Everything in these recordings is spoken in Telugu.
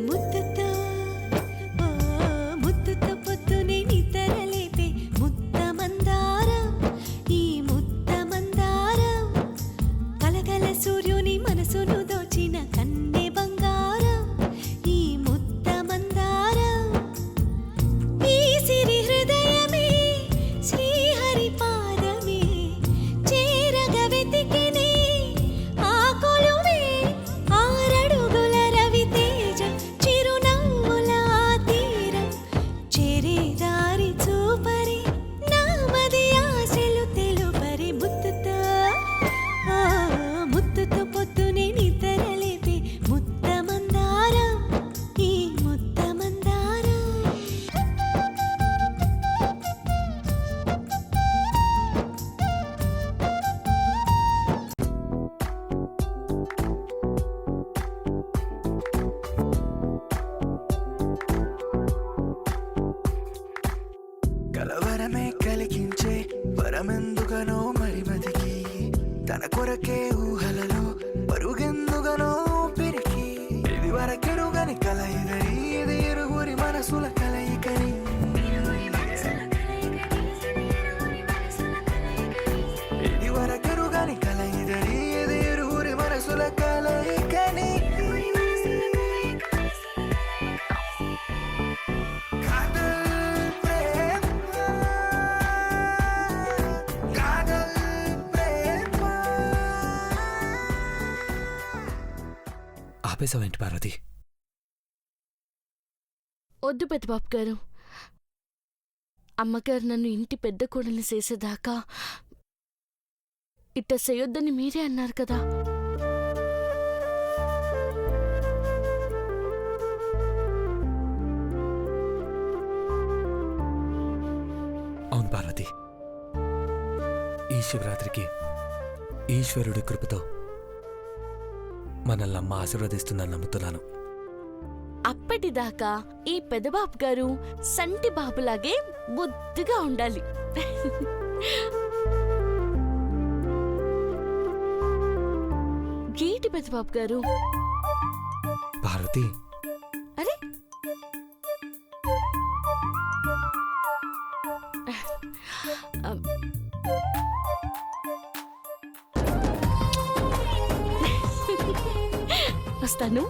ముద్దుతో ఓ ముద్దుతో పొద్దునే నిద్రలేపే ముద్ద మందారం ఈ ముద్ద మందారం కలగల సూర్యుని మనసును దోచిన కన్నె బంగారం ఈ ముద్ద మందారం ఈ సిరి హృదయమే శ్రీహరి పాదమే చేరగ వెతికినే ఆ కొలువే ఆరడుగుల రవి తేజం చిరునవ్వుల తీరం చేరే దారి చూపరి నామది ఆశలు తెలుపరి ముద్దుతో ఆ ముద్దుతో పొద్దునే నిద్రలేపే ముద్ద మందారం ఈ ముద్ద మందారం కలవరమే కలిగించే వరమెందుకనో మరి బతికి తన కొరకే ఊహలలో పరుగెందుకనో పెరిగి ఇది వరకెరుగని కల ఇదరి ఇది ఇరుగురి మనసుల కలయికని ఇది వరకెరుగని కల ఇదరి ఇది ఇరుగురి మనసుల కలయికని ఆపేసావేంటి పార్వతి? వద్దు పెద్దబాబు గారు. అమ్మగారు నన్ను ఇంటి పెద్ద కోడల్ని చేసేదాకా ఇట్ట చేయొద్దని మీరే అన్నారు కదా. అవును పార్వతి, ఈ శివరాత్రికి ఈశ్వరుడి కృపతో మనల్ని అమ్మ ఆశీర్వదిస్తుందని నమ్ముతున్నాను. అప్పటిదాకా ఈ పెద్దబాబు గారు సంటి బాబులాగే బుద్ధిగా ఉండాలి. గేటి పెద్దబాబు గారు. పార్వతి, అరే వస్తాను.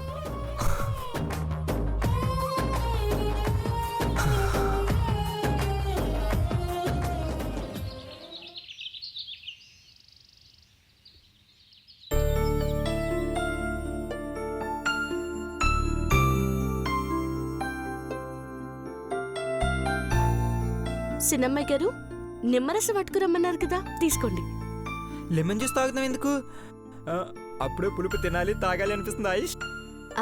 సిన్నమ్మాయి గారు, నిమ్మరసం పట్టుకురమ్మన్నారు కదా, తీసుకోండి. లెమన్ జ్యూస్ తాగుతాం ఎందుకు? అప్పుడే పులుపు తినాలి, తాగాలి అనిపిస్తుంది ఆయుష్.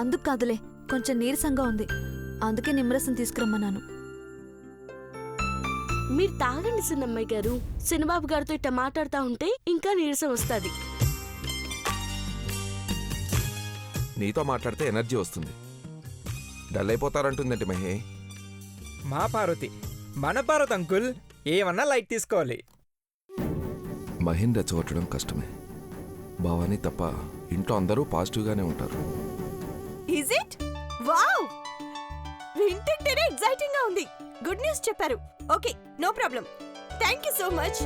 అందుకు కాదులే, కొంచెం నీరసంగా ఉంది, అందుకే నిమ్మరసం తీసుకురమ్మన్నాను. మీరు తాగండి సిన్నమ్మాయి గారు. సిన్నబాబు గారితో ఇట్ట మాట్లాడుతూ ఉంటే ఇంకా నీరసం వస్తుంది. నీతో మాట్లాడితే ఎనర్జీ వస్తుంది. డల్ అయిపోతారంటుందంటే మహే. మా పార్వతి, మన పార్వతి అంకుల్, ఏమన్నా లైట్ తీసుకోవాలి. మహిన్ రెచ్చగొట్టడం కష్టమే. భావాని తప్ప ఇంట్లో అందరూ పాజిటివ్గానే ఉంటారు. Is it? వావ్! వింటుంటేనే ఎక్సైటింగ్ గా ఉంది. గుడ్ న్యూస్ చెప్పారు. Okay, no problem. Thank you so much.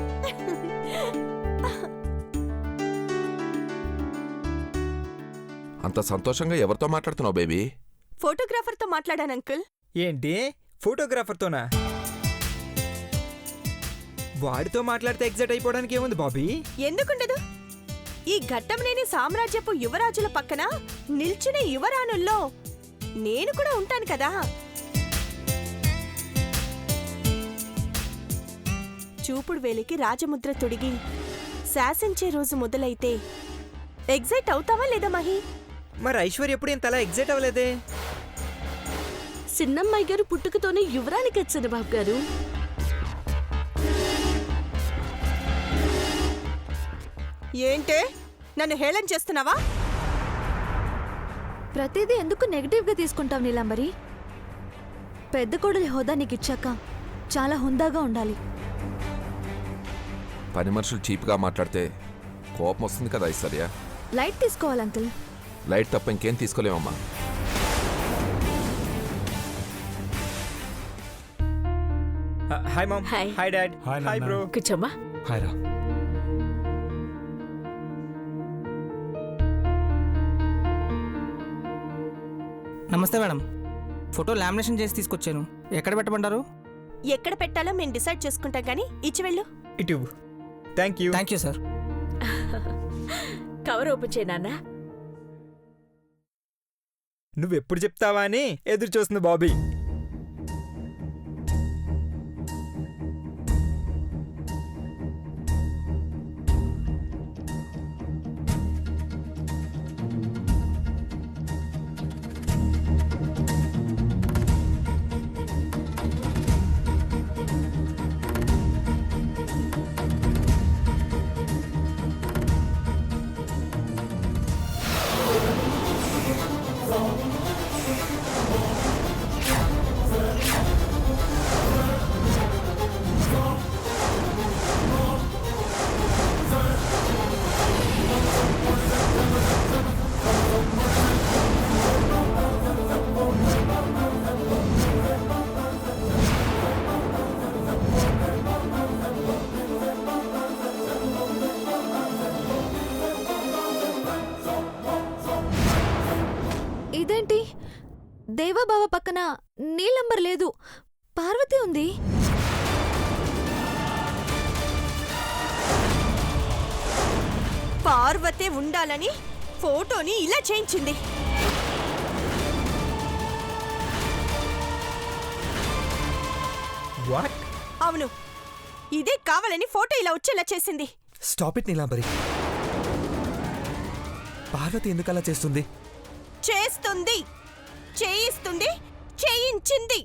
అంత సంతోషంగా ఎవరితో మాట్లాడుతున్నావు బేబీ? ఫోటోగ్రాఫర్ తో మాట్లాడాను అంకుల్. ఏంటి, ఫోటోగ్రాఫర్తోనా? వాడితో మాట్లాడితే ఎగ్జైట్ అయిపోవడానికి ఏముంది బాబీ? ఎందుకుండదు? ఈ ఘట్టంలేని సామ్రాజ్యపు యువరాజుల పక్కన నిల్చునే యువరాణుల్లో నేను కూడా ఉంటాను కదా. చూపుడు వేలికి రాజముద్ర తొడిగి శాసించే రోజు మొదలైతే ఎగ్జైట్ అవుతావా లేదా మహి? మరి ఐశ్వర్య ఎప్పుడు ఇంతలా ఎగ్జైట్ అవ్వలేదే? సిన్నమ్మాయి గారు పుట్టుకతోనే యువరానికి వచ్చిన బాబు గారు. ఏంటే, నన్ను హేళన చేస్తున్నావా? ప్రతిదీ ఎందుకు నెగిటివ్గా తీసుకుంటావు నీలాంబరి? పెద్ద కోడలి హోదా నీకు ఇచ్చాక చాలా హుందాగా ఉండాలి. పని మనుషులు చీప్గా మాట్లాడితే కోపం వస్తుంది కదా ఐశ్వర్య. లైట్ తీసుకోవాలి అంకుల్. లైట్ తప్ప ఇంకేం తీసుకోలేమమ్మా. Hi mom. Hi. Hi dad. Hi hi నాన్న. బ్రో. కూర్చోమ్మా. హాయ్ రా. నమస్తే మేడం, ఫోటో లామినేషన్ చేసి తీసుకొచ్చాను. ఎక్కడ పెట్టమంటారు? ఎక్కడ పెట్టాలో మేము డిసైడ్ చేసుకుంటాం కానీ ఇచ్చి వెళ్ళు. ఇటు. Thank you. Thank you sir. Cover open చేయి నాన్న. నువ్వెప్పుడు చెప్తావా అని ఎదురు చూస్తుంది బాబీ. ఇదేంటి దేవాబావ పక్కన నీలంబర్ లేదు, పార్వతి ఉంది. పార్వతే ఉండాలని ఫోటోని ఇలా చేయించింది. వాట్? అవును, ఇదే కావాలని ఫోటో ఇలా వచ్చేలా చేసింది. Stop it Neelambari. పార్వతి ఎందుకు అలా చేస్తుంది? చేస్తుంది, చేయిస్తుంది, చేయించింది.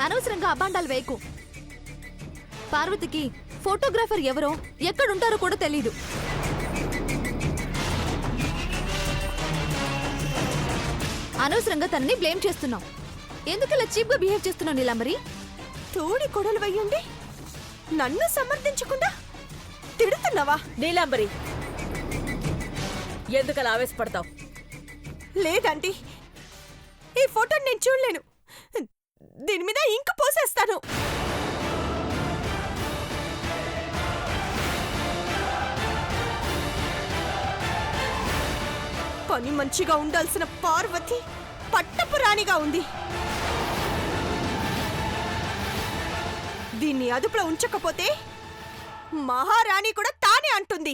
అనవసరంగా అబాండాలు వేయకు. పార్వతికి ఫోటోగ్రాఫర్ ఎవరో ఎక్కడుంటారో కూడా తెలీదు. అనవసరంగా తనని బ్లేమ్ చేస్తున్నావు. ఎందుకు ఇలా చీప్గా బిహేవ్ చేస్తున్నావు నీలాంబరి? తోడి కొడలు వయ్యుండి నన్ను సమర్థించకుండా తిడుతున్నావా? నీలాంబరి, ఎందుకలా ఆవేశపడతావు? లేదండి, ఈ ఫోటోని నేను చూడలేను. దీని మీద ఇంకు పోసేస్తాను. పని మంచిగా ఉండాల్సిన పార్వతి పట్టపు రాణిగా ఉంది. దీన్ని అదుపులో ఉంచకపోతే మహారాణి కూడా తానే అంటుంది.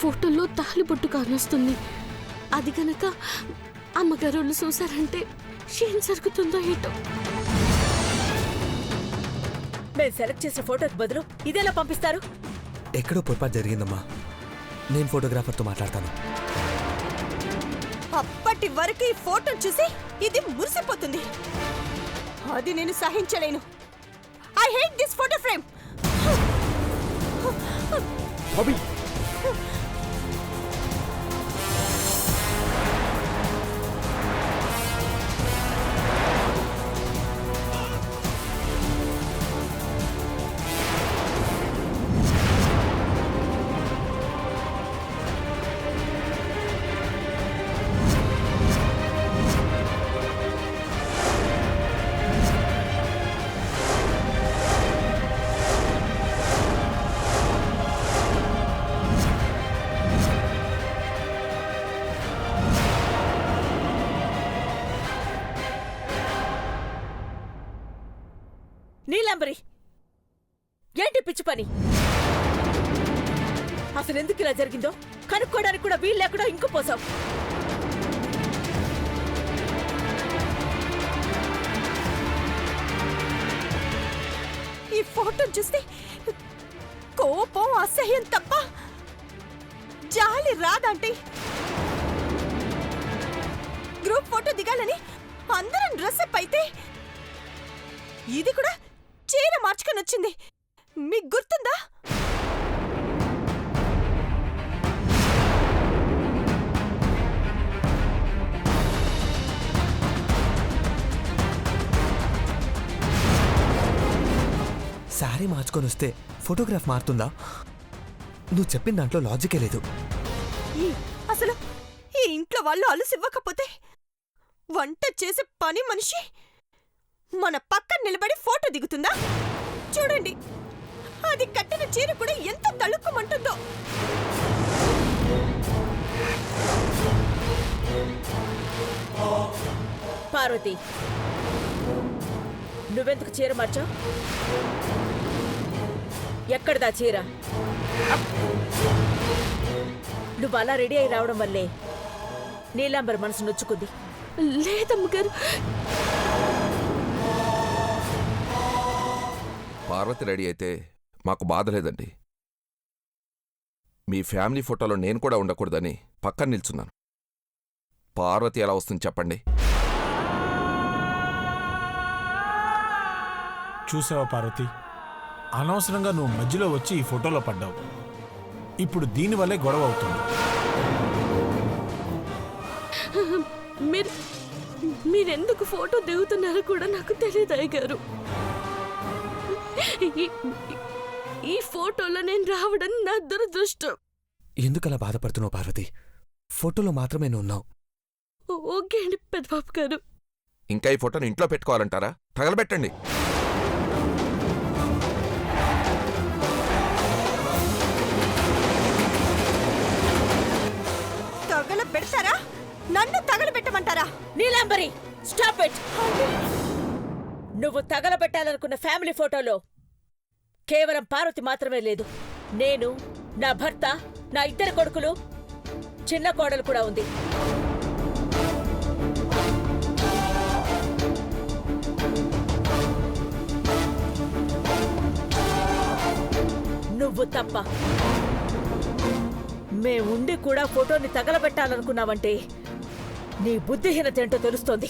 ఫోటోలో తాలిబొట్టు కానొస్తుంది. అది గనక అమ్మగారు వాళ్ళు చూసారంటే ఏం జరుగుతుందో ఏటో. మేము సెలెక్ట్ చేసిన ఫోటోకి బదులు ఇదేలా పంపిస్తారు? ఎక్కడో పొరపాటు జరిగిందమ్మా. నేను ఫోటోగ్రాఫర్తో మాట్లాడతాను. అప్పటి వరకు ఈ ఫోటో చూసి ఇది మురిసిపోతుంది. అది నేను సహించలేను. I hate this photo frame. Bobby, Neelambari, ఏంటి పిచ్చి పని? అసలు ఎందుకు ఇలా జరిగిందో కనుక్కోడానికి కూడా వీలు లేకుండా ఇంకు పోసావు. ఈ ఫోటో చూస్తే కోపం, అసహ్యం తప్ప జాలి రాదంటే. గ్రూప్ ఫోటో దిగాలని అందరం డ్రెస్అప్ అయితే ఇది కూడా చీర మార్చుకొని వచ్చింది. మీకు గుర్తుందా? శారీ మార్చుకొని వస్తే ఫోటోగ్రాఫ్ మారుతుందా? నువ్వు చెప్పిన దాంట్లో లాజికే లేదు. అసలు ఈ ఇంట్లో వాళ్ళు అలసివ్వకపోతే వంట చేసే పని మనిషి మన పక్కన నిలబడి ఫోటో దిగుతుందా? చూడండి, అది కట్టిన చీర కూడా ఎంత తళుక్కుమంటుందో. పార్వతి, నువ్వెందుకు చీర మార్చావు? ఎక్కడదా చీర? నువ్వు అలా రెడీ అయి రావడం వల్లే నీలాంబర్ మనసు నొచ్చుకుంది. లేదమ్మగారు. పార్వతి రెడీ అయితే మాకు బాధ లేదండి. మీ ఫ్యామిలీ ఫోటోలో నేను కూడా ఉండకూడదని పక్కన నిల్చున్నాను. పార్వతి ఎలా వస్తుంది చెప్పండి? చూసావా పార్వతి, అనవసరంగా నువ్వు మధ్యలో వచ్చి ఈ ఫోటోలో పడ్డావు. ఇప్పుడు దీనివల్లే గొడవ అవుతుంది. మీరెందుకు ఫోటో దిగుతున్నారో కూడా నాకు తెలియదు అయ్యగారు. ఈ ఫోటోలో నేను రావడం నా దురదృష్టం. ఎందుకలా బాధపడుతున్నావు పార్వతి? ఫోటోలో మాత్రమే నువ్వు ఉన్నావు. ఓకే అండి పెద్దబాబు గారు. ఇంకా ఈ ఫోటోని ఇంట్లో పెట్టుకోవాలంటారా? తగలబెట్టండి. తగలబెడతారా? నన్ను తగలబెట్టమంటారా? Neelambari, stop it! నువ్వు తగలబెట్టాలనుకున్న ఫ్యామిలీ ఫోటోలో కేవలం పార్వతి మాత్రమే లేదు. నేను, నా భర్త, నా 2 కొడుకులు, చిన్న కోడలు కూడా ఉంది. నువ్వు తప్ప. మేముండి కూడా ఫోటోని తగలబెట్టాలనుకున్నావంటే నీ బుద్ధిహీనత ఏంటో తెలుస్తోంది.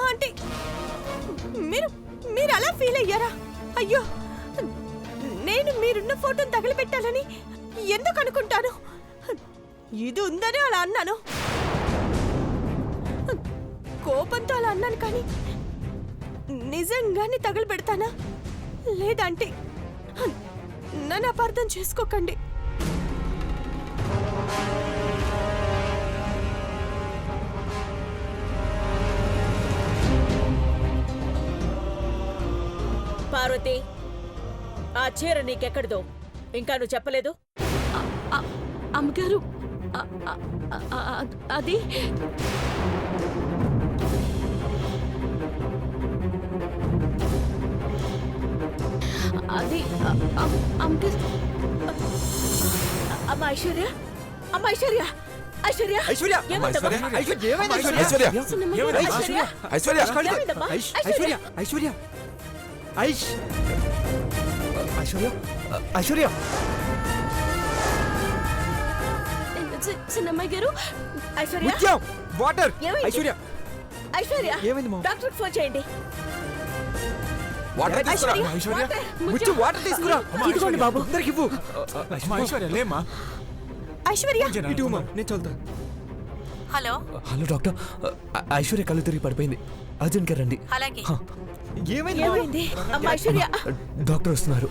ఆంటీ, మీరు అలా ఫీల్ అయ్యారా? అయ్యో, నేను మీరున్న ఫోటోని తగలబెట్టాలని ఎందుకు అనుకుంటాను? ఇది ఉందని అలా అన్నాను. కోపంతో అలా అన్నాను, కానీ నిజంగానే తగలబెడతానా లేదంటే నన్ను అపార్థం చేసుకోకండి. పార్వతి, ఆ చీర నీకెక్కడిదో ఇంకా నువ్వు చెప్పలేదు. అమ్మగారు, అది అది అమ్మగారు. అమ్మ ఐశ్వర్య, అమ్మ ఐశ్వర్య, ఐశ్వర్య, ఐశ్వర్య, ఏమైందమ్మా? ఐశ్వర్య, ఏమైంది? ఐశ్వర్య! ఐశ్వర్య, ఐశ్వర్య! ఏమైందమ్మా? ఐశ్వర్య, ఐశ్వర్య, ఐశ్వర్య, ఐశ్వర్య. చిన్నమ్మాయి గారు, ఐశ్వర్య, ముత్యం, వాటర్. ఏమైంది? ఐశ్వర్య, ఐశ్వర్య, ఏమైంది మా? డాక్టర్కి ఫోన్ చేయండి. వాటర్ తీసుకురా. ఐశ్వర్య, ముత్యం, వాటర్ తీసుకురా. ఇదిగోండి బాబు. అందరికి ఇవ్వు. అమ్మా ఐశ్వర్య, లేమ్మా. ఐశ్వర్య, ఇటు ఇవ్వమ్మా, నేను చదువుతా. హలో, హలో డాక్టర్, ఐశ్వర్య కళ్ళు తిరిగి పడిపోయింది. అర్జెంట్గా రండి. అలాగే. హ, ఏమైంది? ఏమైంది? అమ్మ ఐశ్వర్య, డాక్టర్ వస్తున్నారు.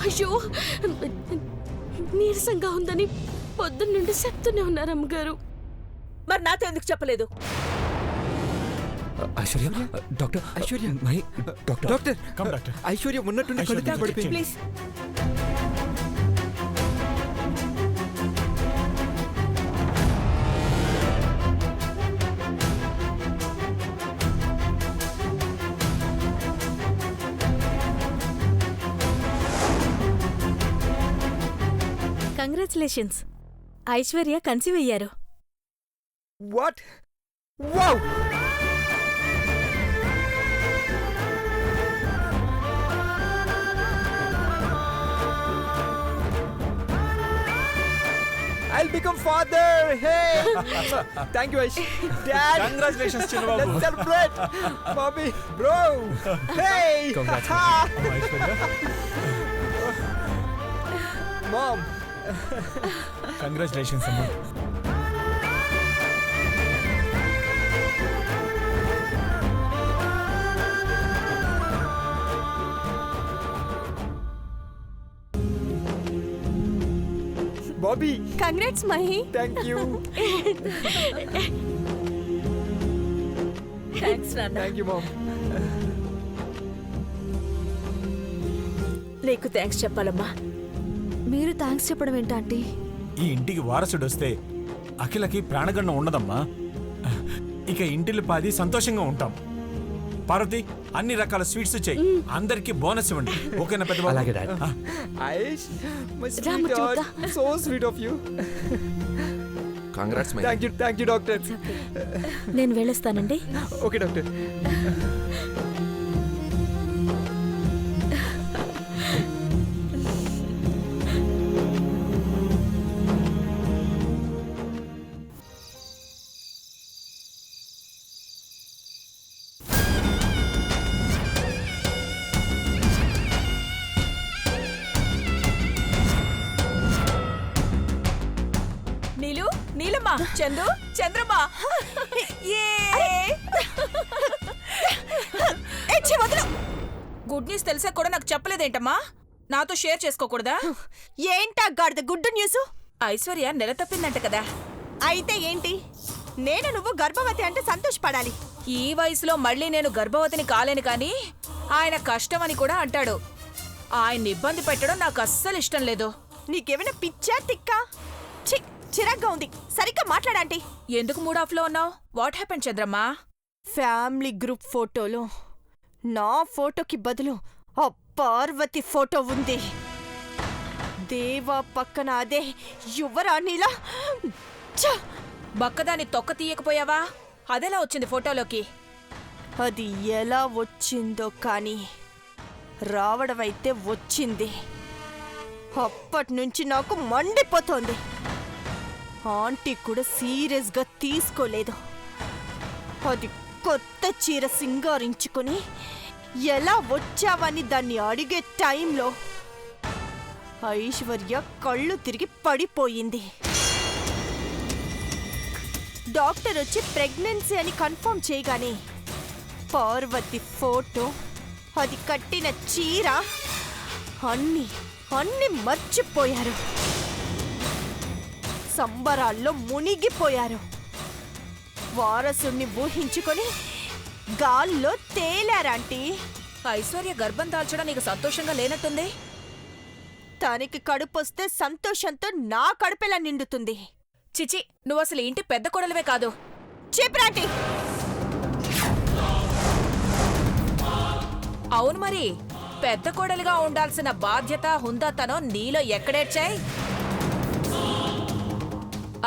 అయ్యో, నీరసంగా ఉందని పొద్దున్నుండి చెప్తూనే ఉన్నారు అమ్మగారు. మరి నాతో ఎందుకు చెప్పలేదు? Aishwarya, doctor Aishwarya, doctor doctor, come doctor. Aishwarya ఉన్నట్టుండి కళ్ళు తిరిగి పడిపోయింది. ప్లీజ్. కంగ్రాచులేషన్స్, ఐశ్వర్య కన్సీవ్ అయ్యారు. What? Wow! I'll become father. Hey. Thank you, Aish. Dad. Congratulations Chinnababu. Let's celebrate. Bobby, bro. Hey. Mom. Congratulations అమ్మా. Bobby. Congrats Mahi. Thank you. Thanks నాన్న. Thank you, Mom. నీకు థ్యాంక్స్ చెప్పాలమ్మా. మీరు థ్యాంక్స్ చెప్పడం ఏంటా ఆంటీ? ఈ ఇంటికి వారసుడు వస్తే అఖిలకి ప్రాణగండం ఉండదమ్మా. ఇక ఇంటిలో పాది సంతోషంగా ఉంటాం. పార్వతి, అన్ని రకాల స్వీట్స్ చెయ్యి, అందరికి బోనస్ ఇవ్వండి. ఓకేనా పెద్ద అలాగే dad. Aish, my Ramu, sweetheart. చూద్దా. So sweet of you. Congrats my Thank you, doctor. నేను వెళ్ళొస్తానండి. Okay, doctor. నీలు, నీలమ్మ, చందు, చంద్రమ్మ. గుడ్ న్యూస్ తెలిసా కూడా నాకు చెప్పలేదేంటమ్మా? నాతో షేర్ చేసుకోకూడదా? ఏంటా గాడిద గుడ్డు న్యూస్? ఐశ్వర్య నెల తప్పిందంట కదా. అయితే ఏంటి? నేను నువ్వు గర్భవతి అంటే సంతోషపడాలి. ఈ వయసులో మళ్ళీ నేను గర్భవతిని కాలేను కానీ ఆయన కష్టమని కూడా అంటాడు. ఆయన్ని ఇబ్బంది పెట్టడం నాకు అస్సలు ఇష్టం లేదు. నీకేమైనా పిచ్చా తిక్కా? ఛీ, చిరాగ్గా ఉంది. సరిగ్గా మాట్లాడండి. ఎందుకు మూడ్ ఆఫ్ లో ఉన్నావు? What happen Chandramma? Family group ఫోటోలో నా ఫోటోకి బదులు ఆ పార్వతి ఫోటో ఉంది. దేవా పక్కన అదే యువరాణిలా. ఛ! బక్కదాన్ని తొక్క తీయకపోయావా? అదెలా వచ్చింది ఫోటోలోకి? అది ఎలా వచ్చిందో కానీ రావడమైతే వచ్చింది. అప్పటినుంచి నాకు మండిపోతోంది. ఆంటీ కూడా సీరియస్గా తీసుకోలేదు. అది కొత్త చీర సింగారించుకొని ఎలా వచ్చావని దాన్ని అడిగే టైంలో ఐశ్వర్య కళ్ళు తిరిగి పడిపోయింది. డాక్టర్ వచ్చి ప్రెగ్నెన్సీ అని కన్ఫర్మ్ చేయగానే పార్వతి ఫోటో, అది కట్టిన చీర అన్ని మర్చిపోయారు. సంబరాల్లో మునిగిపోయారు. వారసుని ఊహించుకొని గాల్లో తేలారంటీ. ఐశ్వర్య గర్భం దాల్చడం నీకు సంతోషంగా లేనట్టుంది. తనకి కడుపొస్తే సంతోషంతో నా కడుపెలా నిండుతుంది. చిచి, నువ్వు అసలు ఇంటి పెద్ద కొడలవే కాదు. చెప్పరాంటీ. అవును మరి, పెద్ద కోడలిగా ఉండాల్సిన బాధ్యత హుందాతనం నీలో ఎక్కడేడ్చాయి?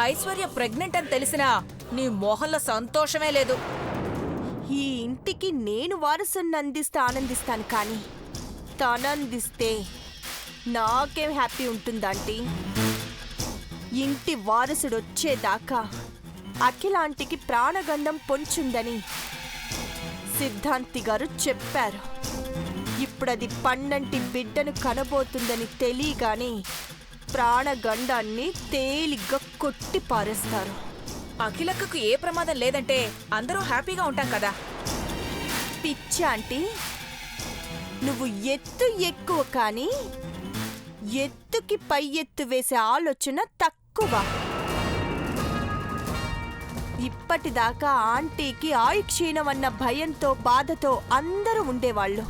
ఐశ్వర్య ప్రెగ్నెంట్ అని తెలిసినా నీ మోహంలో సంతోషమే లేదు. ఈ ఇంటికి నేను వారసుని అందిస్తే ఆనందిస్తాను కానీ తనందిస్తే నాకేం హ్యాపీ ఉంటుందంటీ. ఇంటి వారసుడు వచ్చేదాకా అఖిలాంటికి ప్రాణగంధం పొంచుందని సిద్ధాంతి గారు చెప్పారు. ఇప్పుడది పన్నంటి బిడ్డను కనబోతుందని తెలియగానే ప్రాణగండాన్ని తేలిగ్గా కొట్టి పారేస్తారు. అఖిలక్కకు ఏ ప్రమాదం లేదంటే అందరూ హ్యాపీగా ఉంటాం కదా. పిచ్చి ఆంటీ, నువ్వు ఎత్తు ఎక్కువ కానీ ఎత్తుకి పై ఎత్తు వేసే ఆలోచన తక్కువ. ఇప్పటిదాకా ఆంటీకి ఆయుక్షీణం అన్న భయంతో బాధతో అందరూ ఉండేవాళ్ళు.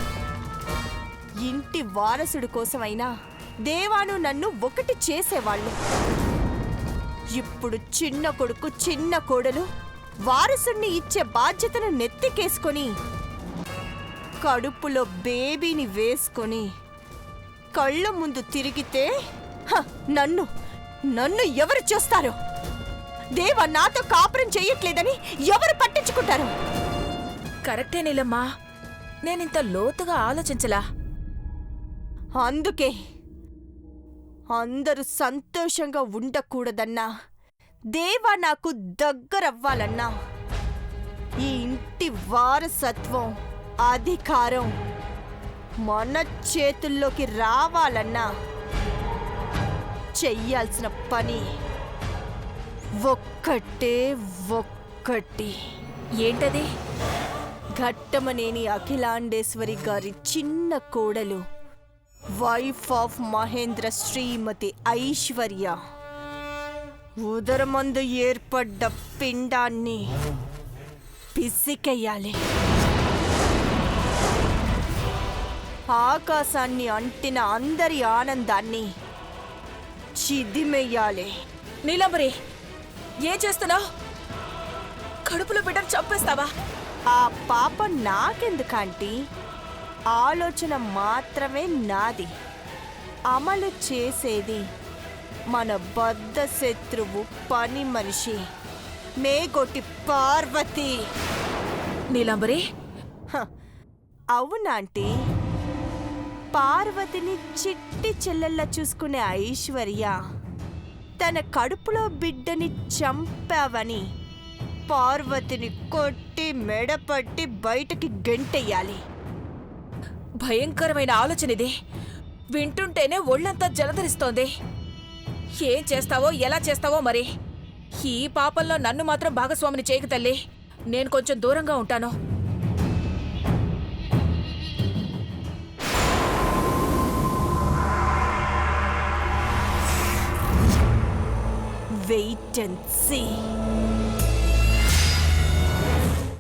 ఇంటి వారసుడు కోసమైనా దేవాను నన్ను ఒకటి చేసేవాళ్ళు. ఇప్పుడు చిన్న కొడుకు చిన్న కోడలు వారసుణ్ణి ఇచ్చే బాధ్యతను నెత్తికేసుకొని కడుపులో బేబీని వేసుకొని కళ్ళ ముందు తిరిగితే నన్ను ఎవరు చూస్తారు? దేవా నాతో కాపురం చెయ్యట్లేదని ఎవరు పట్టించుకుంటారు? కరెక్టే నీలమ్మా, నేనింత లోతుగా ఆలోచించలా. అందరూ సంతోషంగా ఉండకూడదన్నా, దేవా నాకు దగ్గరవ్వాలన్నా, ఈ ఇంటి వారసత్వం, అధికారం మన చేతుల్లోకి రావాలన్నా చెయ్యాల్సిన పని ఒక్కటి. ఏంటది? ఘట్టమనేని అఖిలాండేశ్వరి గారి చిన్న కోడలు, వైఫ్ ఆఫ్ మహేంద్ర శ్రీమతి ఐశ్వర్య ఉదరమందు ఏర్పడ్డ పిండాన్ని పిసికెయ్యాలి. ఆకాశాన్ని అంటిన అందరి ఆనందాన్ని చిదిమెయ్యాలి. నీలంబరి, ఏం చేస్తున్నావు? కడుపులో బిడ్డను చంపేస్తావా? ఆ పాప నాకెందుకంటీ? ఆలోచన మాత్రమే నాది, అమలు చేసేది మన బద్ధ శత్రువు పని మనిషి మేగొట్టి పార్వతి. నీలంబరి, అవునాంటీ? పార్వతిని చిట్టి చెల్లెల్లా చూసుకునే ఐశ్వర్య తన కడుపులో బిడ్డని చంపావని పార్వతిని కొట్టి మెడపట్టి బయటకి గెంటెయ్యాలి. భయంకరమైన ఆలోచన ఇది. వింటుంటేనే ఒళ్ళంతా జలధరిస్తోంది. ఏం చేస్తావో, ఎలా చేస్తావో మరి. ఈ పాపంలో నన్ను మాత్రం భాగస్వామిని చేయకు తల్లి. నేను కొంచెం దూరంగా ఉంటాను. Wait and see.